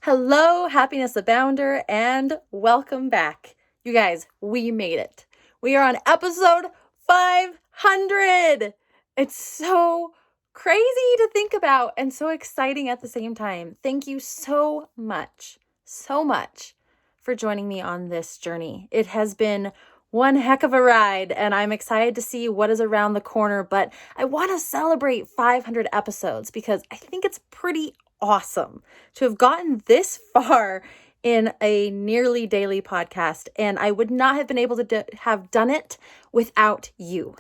Hello, Happiness Abounder, and welcome back. You guys, we made it. We are on episode 500. It's so crazy to think about and so exciting at the same time. Thank you so much for joining me on this journey. It has been one heck of a ride, and I'm excited to see what is around the corner, but I want to celebrate 500 episodes because I think it's pretty awesome to have gotten this far in a nearly daily podcast, and I would not have been able to have done it without you.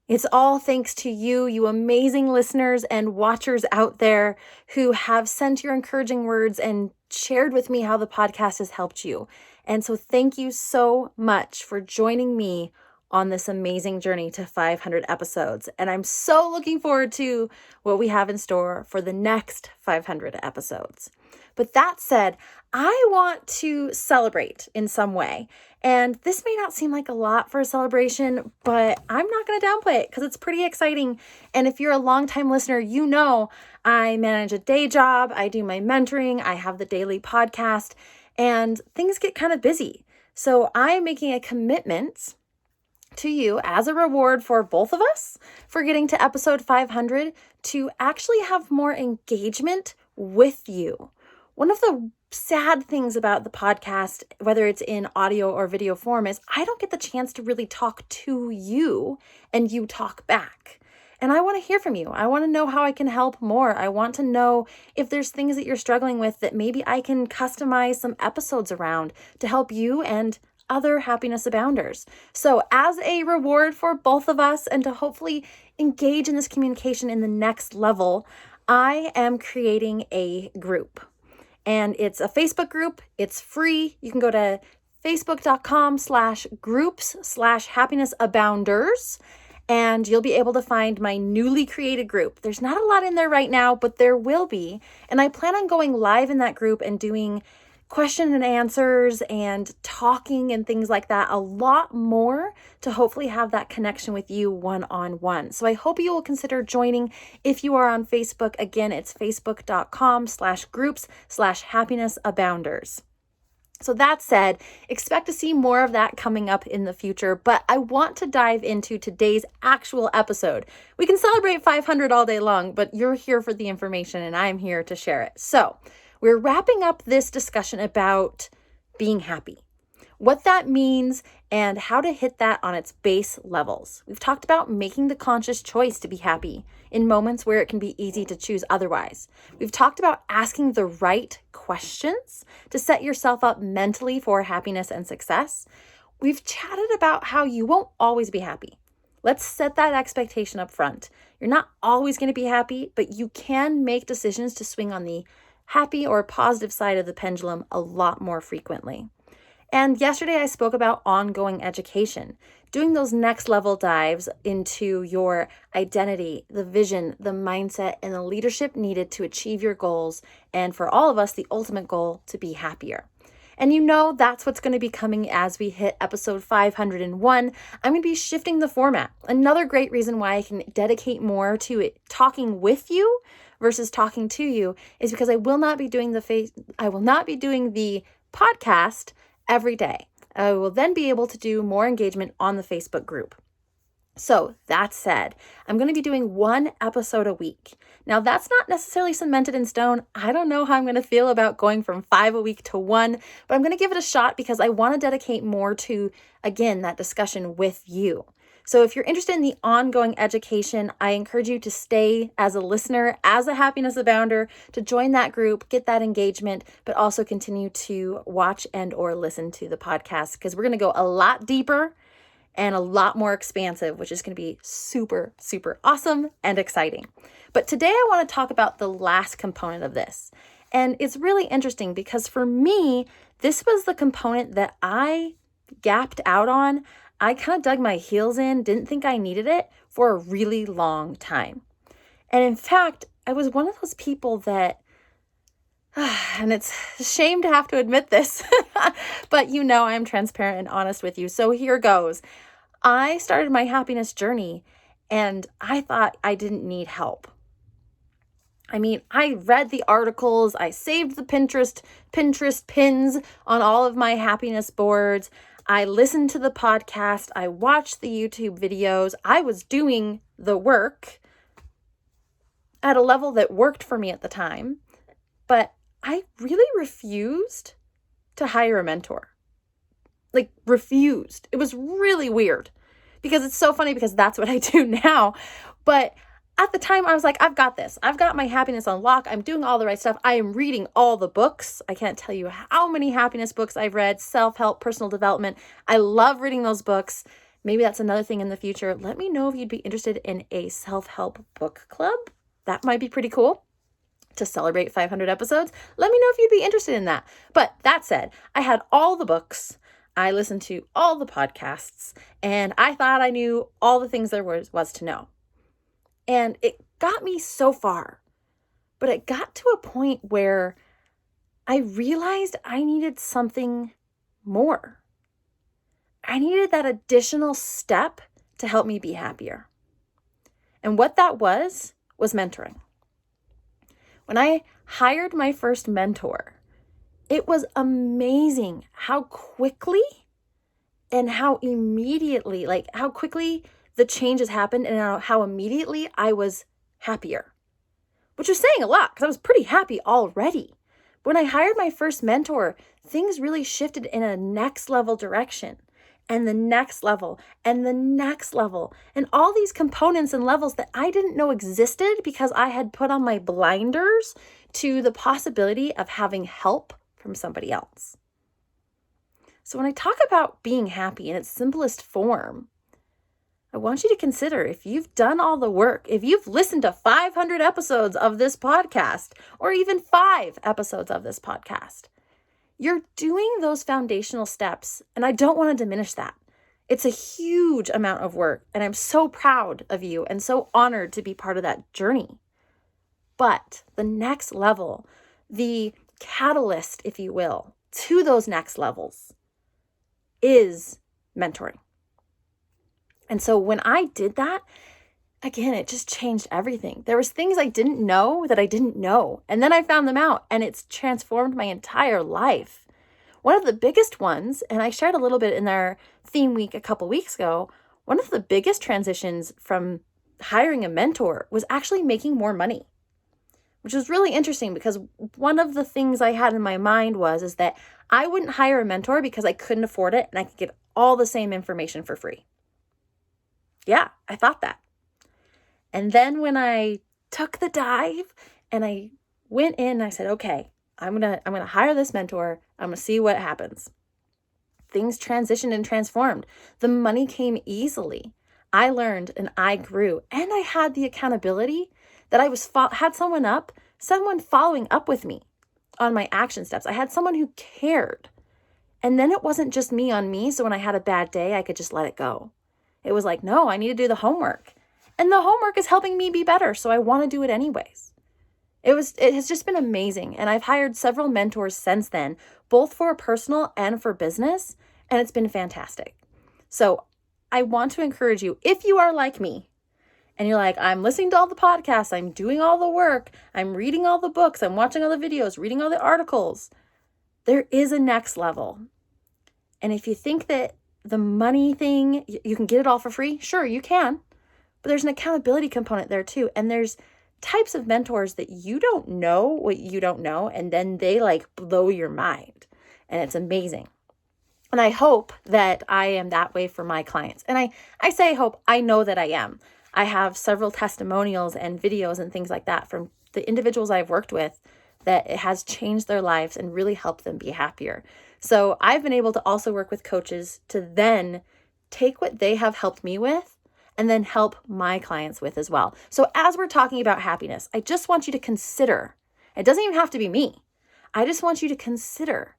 It's all thanks to you, you amazing listeners and watchers out there who have sent your encouraging words and shared with me how the podcast has helped you. And so thank you so much for joining me on this amazing journey to 500 episodes. And I'm so looking forward to what we have in store for the next 500 episodes. But that said, I want to celebrate in some way. And this may not seem like a lot for a celebration, but I'm not going to downplay it because it's pretty exciting. And if you're a longtime listener, you know I manage a day job, I do my mentoring, I have the daily podcast, and things get kind of busy. So I'm making a commitment to you as a reward for both of us for getting to episode 500 to actually have more engagement with you. One of the sad things about the podcast, whether it's in audio or video form, is I don't get the chance to really talk to you and you talk back. And I want to hear from you. I want to know how I can help more. I want to know if there's things that you're struggling with that maybe I can customize some episodes around to help you and other happiness abounders. So as a reward for both of us and to hopefully engage in this communication in the next level, I am creating a group. And it's a Facebook group. It's free. You can go to facebook.com/groups/happinessabounders, and you'll be able to find my newly created group. There's not a lot in there right now, but there will be. And I plan on going live in that group and doing question and answers and talking and things like that a lot more to hopefully have that connection with you one-on-one. So I hope you will consider joining if you are on Facebook. Again, it's facebook.com/groups/happinessabounders. So that said, expect to see more of that coming up in the future, but I want to dive into today's actual episode. We can celebrate 500 all day long, but you're here for the information and I'm here to share it. So we're wrapping up this discussion about being happy, what that means, and how to hit that on its base levels. We've talked about making the conscious choice to be happy in moments where it can be easy to choose otherwise. We've talked about asking the right questions to set yourself up mentally for happiness and success. We've chatted about how you won't always be happy. Let's set that expectation up front. You're not always going to be happy, but you can make decisions to swing on the happy or positive side of the pendulum a lot more frequently. And yesterday I spoke about ongoing education, doing those next level dives into your identity, the vision, the mindset, and the leadership needed to achieve your goals. And for all of us, the ultimate goal to be happier. And you know, that's what's going to be coming as we hit episode 501. I'm going to be shifting the format. Another great reason why I can dedicate more to it, talking with you versus talking to you, is because I will not be doing the podcast every day. I will then be able to do more engagement on the Facebook group. So that said, I'm going to be doing one episode a week. Now that's not necessarily cemented in stone. I don't know how I'm going to feel about going from 5 a week to 1, but I'm going to give it a shot because I want to dedicate more to, again, that discussion with you. So if you're interested in the ongoing education, I encourage you to stay as a listener, as a happiness abounder, to join that group, get that engagement, but also continue to watch and or listen to the podcast because we're going to go a lot deeper and a lot more expansive, which is going to be super, super awesome and exciting. But today I want to talk about the last component of this. And it's really interesting because for me, this was the component that I gapped out on. I kind of dug my heels in, didn't think I needed it for a really long time. And in fact, I was one of those people that, and it's a shame to have to admit this, but you know I'm transparent and honest with you. So here goes. I started my happiness journey and I thought I didn't need help. I mean, I read the articles, I saved the Pinterest pins on all of my happiness boards. I listened to the podcast, I watched the YouTube videos. I was doing the work at a level that worked for me at the time, but I really refused to hire a mentor. Like, refused. It was really weird because it's so funny because that's what I do now. But at the time, I was like, I've got this. I've got my happiness on lock. I'm doing all the right stuff. I am reading all the books. I can't tell you how many happiness books I've read, self-help, personal development. I love reading those books. Maybe that's another thing in the future. Let me know if you'd be interested in a self-help book club. That might be pretty cool to celebrate 500 episodes. Let me know if you'd be interested in that. But that said, I had all the books. I listened to all the podcasts, and I thought I knew all the things there was to know. And it got me so far, but it got to a point where I realized I needed something more. I needed that additional step to help me be happier. And what that was mentoring. When I hired my first mentor, it was amazing how quickly and how immediately, like how quickly the changes happened and how immediately I was happier, which was saying a lot because I was pretty happy already. When I hired my first mentor, things really shifted in a next level direction, and the next level and the next level, and all these components and levels that I didn't know existed because I had put on my blinders to the possibility of having help from somebody else. So when I talk about being happy in its simplest form, I want you to consider if you've done all the work, if you've listened to 500 episodes of this podcast, or even 5 episodes of this podcast, you're doing those foundational steps, and I don't want to diminish that. It's a huge amount of work, and I'm so proud of you and so honored to be part of that journey. But the next level, the catalyst, if you will, to those next levels is mentoring. And so when I did that, again, it just changed everything. There was things I didn't know that I didn't know. And then I found them out, and it's transformed my entire life. One of the biggest ones, and I shared a little bit in our theme week a couple weeks ago, one of the biggest transitions from hiring a mentor was actually making more money, which was really interesting because one of the things I had in my mind is that I wouldn't hire a mentor because I couldn't afford it and I could get all the same information for free. Yeah, I thought that. And then when I took the dive and I went in and I said, okay, I'm gonna hire this mentor. I'm gonna see what happens. Things transitioned and transformed. The money came easily. I learned and I grew, and I had the accountability that I had someone following up with me on my action steps. I had someone who cared. And then it wasn't just me on me. So when I had a bad day, I could just let it go. It was like, no, I need to do the homework. And the homework is helping me be better. So I want to do it anyways. It has just been amazing. And I've hired several mentors since then, both for personal and for business. And it's been fantastic. So I want to encourage you, if you are like me, and you're like, I'm listening to all the podcasts, I'm doing all the work, I'm reading all the books, I'm watching all the videos, reading all the articles, there is a next level. And if you think that the money thing, you can get it all for free, sure, you can. But there's an accountability component there too. And there's types of mentors that you don't know what you don't know, and then they like blow your mind. And it's amazing. And I hope that I am that way for my clients. And I say hope, I know that I am. I have several testimonials and videos and things like that from the individuals I've worked with that it has changed their lives and really helped them be happier. So I've been able to also work with coaches to then take what they have helped me with and then help my clients with as well. So as we're talking about happiness, I just want you to consider, it doesn't even have to be me. I just want you to consider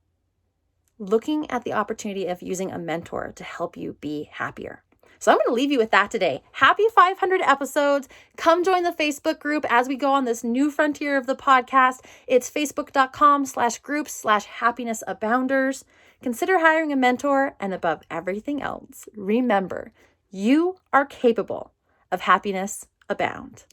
looking at the opportunity of using a mentor to help you be happier. So I'm going to leave you with that today. Happy 500 episodes. Come join the Facebook group as we go on this new frontier of the podcast. It's facebook.com/groups/happinessabounders. Consider hiring a mentor, and above everything else, remember, you are capable of happiness abound.